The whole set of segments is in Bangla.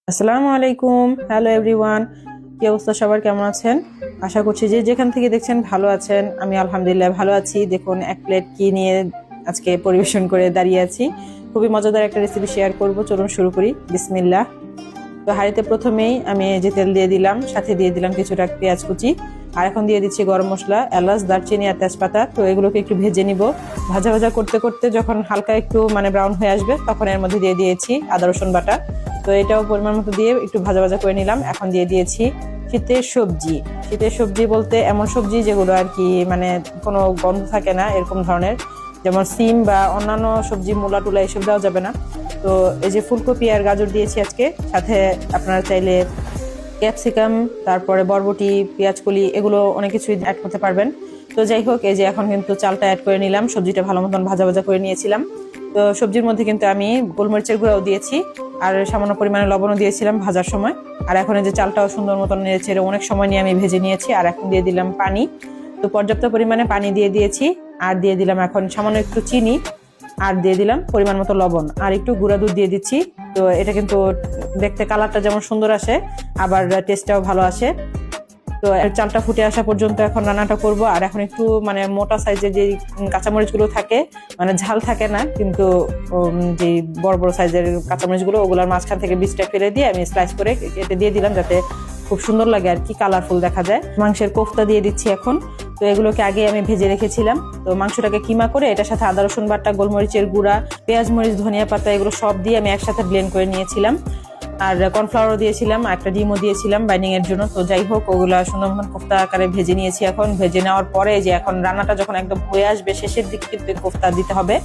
আসসালামু আলাইকুম, হ্যালো এভরিওয়ান। কি অবস্থা সবার, কেমন আছেন? আশা করছি যে যেখান থেকে দেখছেন ভালো আছেন। আমি আলহামদুলিল্লাহ ভালো আছি। দেখুন এক প্লেট কি নিয়ে আজকে পরিবেশন করে দাঁড়িয়ে আছি। খুবই মজাদার একটা রেসিপি শেয়ার করব, চলুন শুরু করি। বিসমিল্লাহ। তো হাঁড়িতে প্রথমেই আমি যে তেল দিয়ে দিলাম, সাথে দিয়ে দিলাম কিছুটা পেঁয়াজ কুচি, আর এখন দিয়ে দিচ্ছি গরম মশলা, এলাচ, দারচিনি আর তেজপাতা। তো এগুলোকে একটু ভেজে নিব। ভাজা ভাজা করতে করতে যখন হালকা একটু ব্রাউন হয়ে আসবে, তখন এর মধ্যে দিয়ে দিয়েছি আদা রসুন বাটা। তো এটাও পরিমাণ মতো দিয়ে একটু ভাজা ভাজা করে নিলাম। এখন দিয়ে দিয়েছি শীতের সবজি। শীতের সবজি বলতে এমন সবজি যেগুলো আর কি কোনো গন্ধ থাকে না, এরকম ধরনের, যেমন সিম বা অন্যান্য সবজি, মূলা টুলা এসব দেওয়া যাবে না। তো এই যে ফুলকপি আর গাজর দিয়েছি আজকে, সাথে আপনারা চাইলে ক্যাপসিকাম, তারপরে বরবটি, পেঁয়াজকলি, এগুলো অনেক কিছুই অ্যাড করতে পারবেন। তো যাই হোক, এই যে এখন কিন্তু চালটা অ্যাড করে নিলাম। সবজিটা ভালো মতন ভাজা ভাজা করে নিয়েছিলাম। তো সবজির মধ্যে কিন্তু আমি গোলমরিচের গুঁড়াও দিয়েছি, আর সামান্য পরিমাণে লবণও দিয়েছিলাম ভাজার সময়। আর এখন এই যে চালটাও সুন্দর মতন নেড়েছে, অনেক সময় নিয়ে আমি ভেজে নিয়েছি। আর এখন দিয়ে দিলাম পানি। তো পর্যাপ্ত পরিমাণে পানি দিয়ে দিয়েছি। আর দিয়ে দিলাম এখন সামান্য একটু চিনি, আর দিয়ে দিলাম পরিমাণ মতো লবণ, আর একটু গুঁড়া দুধ দিয়ে দিচ্ছি। তো এটা কিন্তু দেখতে কালারটা যেমন সুন্দর আসে, আবার টেস্টটাও ভালো আসে। তো চালটা ফুটে আসা পর্যন্ত এখন রান্নাটা করব। আর এখন একটু মোটা সাইজের যে কাঁচামরিচ গুলো থাকে, ঝাল থাকে না কিন্তু, যে বড় বড় সাইজের কাঁচামরিচ গুলো, ওগুলোর মাঝখান থেকে বীজটা ফেলে দিয়ে আমি স্লাইস করে কেটে দিয়ে দিলাম, যাতে খুব সুন্দর লাগে আর কি, কালারফুল দেখা যায়। মাংসের কোফতা দিয়ে দিচ্ছি এখন। তো এগুলোকে আগে আমি ভেজে রেখেছিলাম। তো মাংসটাকে কিমা করে এটার সাথে আদা রসুন বাটা, গোলমরিচের গুঁড়া, পেঁয়াজ মরিচ, ধনিয়া পাতা, এগুলো সব দিয়ে আমি একসাথে ব্লেন্ড করে নিয়েছিলাম। আর কর্নফ্লাওয়ারও দিয়েছিলাম, একটা ডিমও দিয়েছিলাম বাইন্ডিং এর জন্য। তো যাই হোক, ওগুলা সুন্দর মতন কোফতা আকারে ভেজে নিয়েছি। এখন ভেজে নেওয়ার পরে যে এখন রান্নাটা যখন একদম হয়ে আসবে, শেষের দিকে কিন্তু কোফতা দিতে হবে।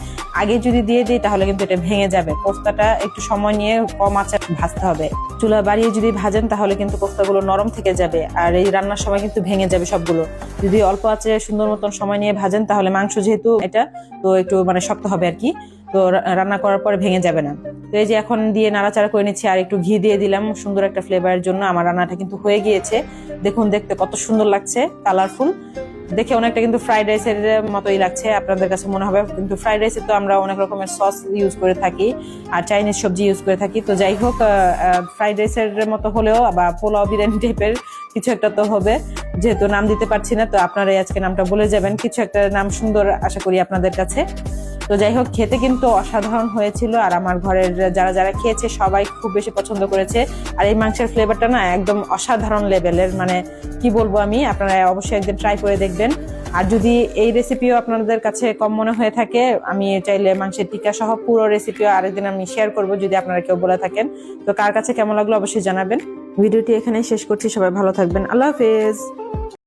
আগে যদি দিয়ে দিই তাহলে কিন্তু এটা ভেঙে যাবে। কোফতাটা একটু সময় নিয়ে কম আঁচে ভাজতে হবে। চুলা বাড়িয়ে যদি ভাজেন তাহলে কিন্তু কোফতাগুলো নরম থেকে যাবে, আর এই রান্নার সময় কিন্তু ভেঙে যাবে সবগুলো। যদি অল্প আঁচে সুন্দর মতন সময় নিয়ে ভাজেন তাহলে মাংস যেহেতু এটা, তো একটু শক্ত হবে আর কি। তো রান্না করার পরে ভেঙে যাবে না। তো এই যে এখন দিয়ে নাড়াচাড়া করে নিচ্ছি, আর একটু ঘি দিয়ে দিলাম সুন্দর একটা ফ্লেভারের জন্য। আমার রান্নাটা কিন্তু হয়ে গিয়েছে। দেখুন দেখতে কত সুন্দর লাগছে, কালারফুল। দেখে অনেকটা কিন্তু ফ্রাইড রাইসের মতোই লাগছে, আপনাদের কাছে মনে হবে। কিন্তু ফ্রাইড রাইসে তো আমরা অনেক রকমের সস ইউজ করে থাকি, আর চাইনিজ সবজি ইউজ করে থাকি। তো যাই হোক, ফ্রাইড রাইসের মতো হলেও বা পোলাও বিরিয়ানি টাইপের কিছু একটা তো হবে। যেহেতু নাম দিতে পারছি না, তো আপনারাই আজকে নামটা বলে যাবেন। কিছু একটা নাম সুন্দর আশা করি আপনাদের কাছে। তো যাই হোক, খেতে কিন্তু অসাধারণ হয়েছিল, আর আমার ঘরের যারা যারা খেয়েছে সবাই খুব বেশি পছন্দ করেছে। আর এই মাংসের ফ্লেভারটা না একদম অসাধারণ লেভেলের, কি বলবো আমি, আপনারা অবশ্যই একদিন ট্রাই করে দেখবেন। আর যদি এই রেসিপিও আপনাদের কাছে কম মনে হয়ে থাকে, আমি চাইলে মাংসের টিক্কা সহ পুরো রেসিপিও আরেকদিন আমি শেয়ার করব, যদি আপনারা কেউ বলে থাকেন। তো কার কাছে কেমন লাগলো অবশ্যই জানাবেন। ভিডিওটি এখানেই শেষ করছি, সবাই ভালো থাকবেন, আল্লাহ হাফেজ।